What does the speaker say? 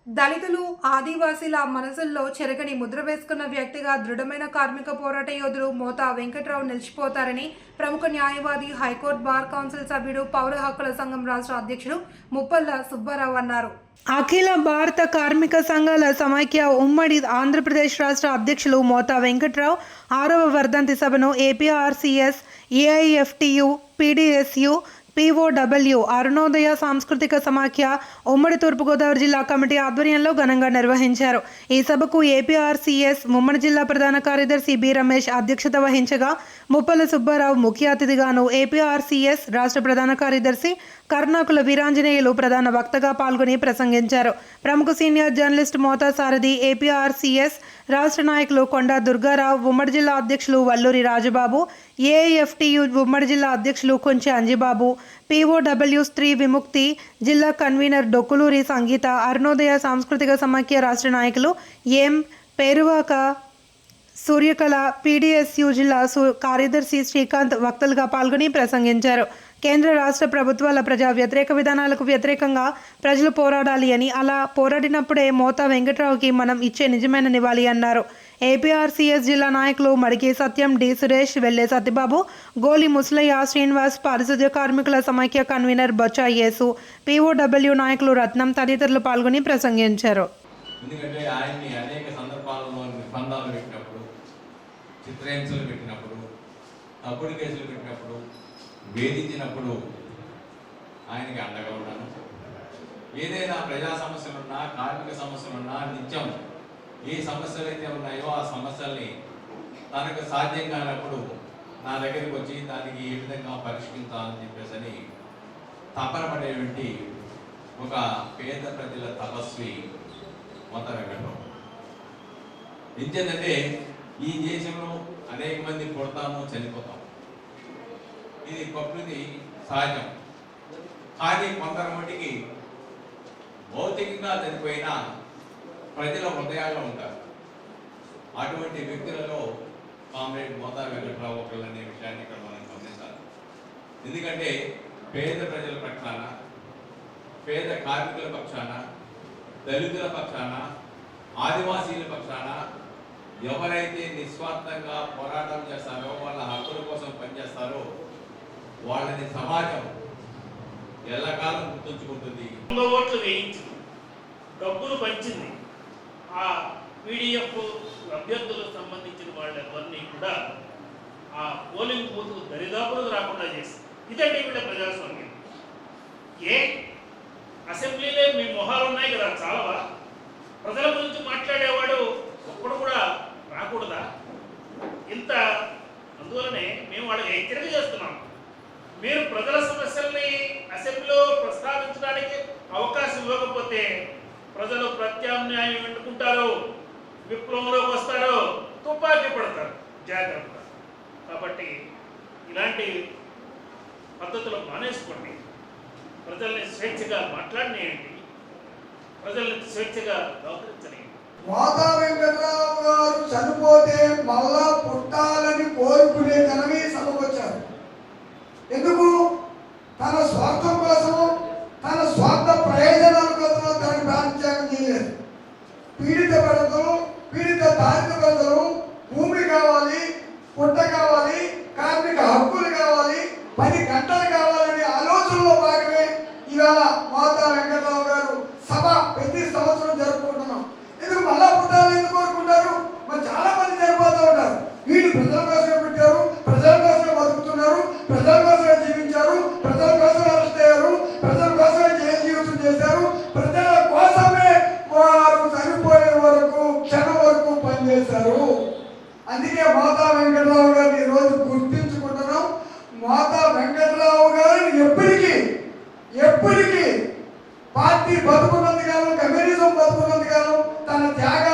దళితులు, ఆదివాసీల మనసుల్లో చెరగని ముద్ర వేసుకున్న వ్యక్తిగా దృఢమైన కార్మిక పోరాట యోధుడు మోతా వెంకట్రావు నిలిచిపోతారని ప్రముఖ న్యాయవాది, హైకోర్టు బార్ కౌన్సిల్ సభ్యుడు, పౌర హక్కుల సంఘం రాష్ట్ర అధ్యక్షుడు ముప్పల్ల సుబ్బారావు అన్నారు. అఖిల భారత కార్మిక సంఘాల సమైక్య ఉమ్మడి ఆంధ్రప్రదేశ్ రాష్ట్ర అధ్యక్షులు మోతా వెంకట్రావు 6వ వర్ధంతి సభను ఏపీఆర్సీఎస్, ఏఐఎఫ్టీయు, పీడీఎస్యు, POW అరుణోదయ సాంస్కృతిక సమాఖ్య ఉమ్మడి తూర్పుగోదావరి జిల్లా కమిటీ ఆధ్వర్యంలో ఘనంగా నిర్వహించారు. ఈ సభకు ఏపీఆర్సీఎస్ ఉమ్మడి జిల్లా ప్రధాన కార్యదర్శి బి రమేష్ అధ్యక్షత వహించగా ముప్పల సుబ్బారావు ముఖ్య అతిథిగాను, ఏపీఆర్సీఎస్ రాష్ట్ర ప్రధాన కార్యదర్శి కర్ణాకుల వీరాంజనేయులు ప్రధాన వక్తగా పాల్గొని ప్రసంగించారు. ప్రముఖ సీనియర్ జర్నలిస్ట్ మోతా సారథి, ఏపీఆర్సీఎస్ రాష్ట్ర నాయకులు కొండా దుర్గారావు, ఉమ్మడి జిల్లా అధ్యక్షులు వల్లూరి రాజబాబు, ఏఐఎఫ్టీయు ఉమ్మడి జిల్లా అధ్యక్షులు కొంచె అంజిబాబు, POW స్త్రీ విముక్తి జిల్లా కన్వీనర్ డొక్కులూరి సంగీత, అరుణోదయ సాంస్కృతిక సమాఖ్య రాష్ట్ర నాయకులు ఎం పేరువాక సూర్యకళ, పీడీఎస్యు జిల్లా కార్యదర్శి శ్రీకాంత్ వక్తలుగా పాల్గొని ప్రసంగించారు. కేంద్ర రాష్ట్ర ప్రభుత్వాల ప్రజా వ్యతిరేక విధానాలకు వ్యతిరేకంగా ప్రజలు పోరాడాలి అని, అలా పోరాడినప్పుడే మోతా వెంకట్రావుకి మనం ఇచ్చే నిజమైన నివాళి అన్నారు. ఏపీఆర్సీఎస్ జిల్లా నాయకులు మడికి సత్యం, డి సురేష్, వెల్లె సత్యబాబు, గోలి ముసలయ్య, శ్రీనివాస్, పారిశుధ్య కార్మికుల సమైక్య కన్వీనర్ బొచ్చా యేసు, POW నాయకులు రత్నం తదితరులు పాల్గొని ప్రసంగించారు. ఎందుకంటే ఆయన్ని అనేక సందర్భాలలో నిర్బంధాలు పెట్టినప్పుడు, చిత్రహింసలు పెట్టినప్పుడు, తప్పుడు కేసులు పెట్టినప్పుడు, వేధించినప్పుడు ఆయనకి అండగా ఉన్నాను. ఏదైనా ప్రజా సమస్యలున్నా, కార్మిక సమస్యలున్నా నిత్యం ఏ సమస్యలు అయితే ఉన్నాయో ఆ సమస్యల్ని తనకు సాధ్యం కానప్పుడు నా దగ్గరికి వచ్చి దానికి ఏ విధంగా పరిష్కరించాలని చెప్పేసి తపన పడేటువంటి ఒక పేద ప్రజల తపస్వి మోతా వెంకట్రావు. ఇంకేంటంటే ఈ దేశంలో అనేక మంది పుడతాము, చనిపోతాం, ఇది ప్రకృతి సహజం. కానీ కొందరు మటుకి భౌతికంగా చనిపోయిన ప్రజల హృదయాల్లో ఉంటారు. అటువంటి వ్యక్తులలో కామ్రేడ్ మోతా వెంకట్రావు ఒకళ్ళనే విషయాన్ని ఇక్కడ మనం గమనించాలి. ఎందుకంటే పేద ప్రజల పక్షాన, పేద కార్మికుల పక్షాన, దళితుల పక్షాన, ఆదివాసీల పక్షాన ఎవరైతే నిస్వార్థంగా పోరాటం చేస్తారో, వాళ్ళ హక్కుల కోసం పనిచేస్తారో వాళ్ళని సమాజం ఎల్లకాలం గుర్తుంచుకుంటుంది. ఓట్లు వేయించింది, డబ్బులు పంచింది. ఆ PDF అభ్యర్థులకు సంబంధించిన వాళ్ళెవరినీ కూడా ఆ పోలింగ్ బూత్ దరిదాపులకు రాకుండా చేసింది. ఇదంటే వీళ్ళ ప్రజాస్వామ్యం. ఏ అసెంబ్లీలో మీ మొహాలు ఉన్నాయి కదా, చాలవా? ప్రజల గురించి మాట్లాడేవాడు ఒక్కడు కూడా రాకూడదా? ఇంత అందువలనే మేము వాళ్ళకి హెచ్చరిక చేస్తున్నాం. మీరు ప్రజల సమస్యల్ని అసెంబ్లీలో ప్రస్తావించడానికి అవకాశం ఇవ్వకపోతే ప్రజలు ప్రత్యామ్నాయం ఎన్నుకుంటారు, విప్లవంలోకి వస్తారు, తుపాకీ పడతారు. జాగ్రత్త. కాబట్టి ఇలాంటి పద్ధతులు మానేసుకోండి. ప్రజల్ని స్వేచ్ఛగా మాట్లాడినేయండి, ప్రజల్ని స్వేచ్ఛగా వ్యవహరించనియండి. మోతా వెంకట్రావు గారు చనిపోతే మళ్ళా పుట్టాలని కోరుకునే జనమే సభకు వచ్చారు. ఎందుకు? తన స్వార్థం కోసం, తన స్వార్థ ప్రయోజనాల కోసం తనకు ప్రాణత్యాగం చేయలేదు. పీడిత ప్రజలు, పీడిత బాధిత ప్రజలు భూమి కావాలి, పుట్ట కావాలి, కార్మిక హక్కులు కావాలి, 10 గంటలు కావాలనే ఆలోచనలో భాగమే ఇవాళ మోతా వెంకట్రావు గారు సభ ప్రతి సంవత్సరం జరుపుకుంటున్నాం. ఎందుకు మళ్ళా పుట్టాలని ఎందుకు కోరుకుంటారు? మరి చాలా మంది చనిపోతూ ఉంటారు. వీళ్ళు ప్రజల కోసమే పెట్టారు, ప్రజల కోసమే బతుకుతున్నారు, ప్రజల కోసమే జీవించారు, ప్రజల కోసమే అరెస్ట్ అయ్యారు, ప్రజల కోసమే జైలు జీవితం చేశారు, ప్రజల కోసమే వారు చనిపోయే వరకు, క్షణం వరకు పనిచేశారు. అందుకే మోతా వెంకట్రావు గారిని ఈరోజు గుర్తించుకుంటున్నాం. మోతా వెంకట్రావు గారిని ఎప్పటికీ పార్టీ బతుకున్నంత కాలం, కమ్యూనిజం బతుకున్నంత కాలం, తన త్యాగ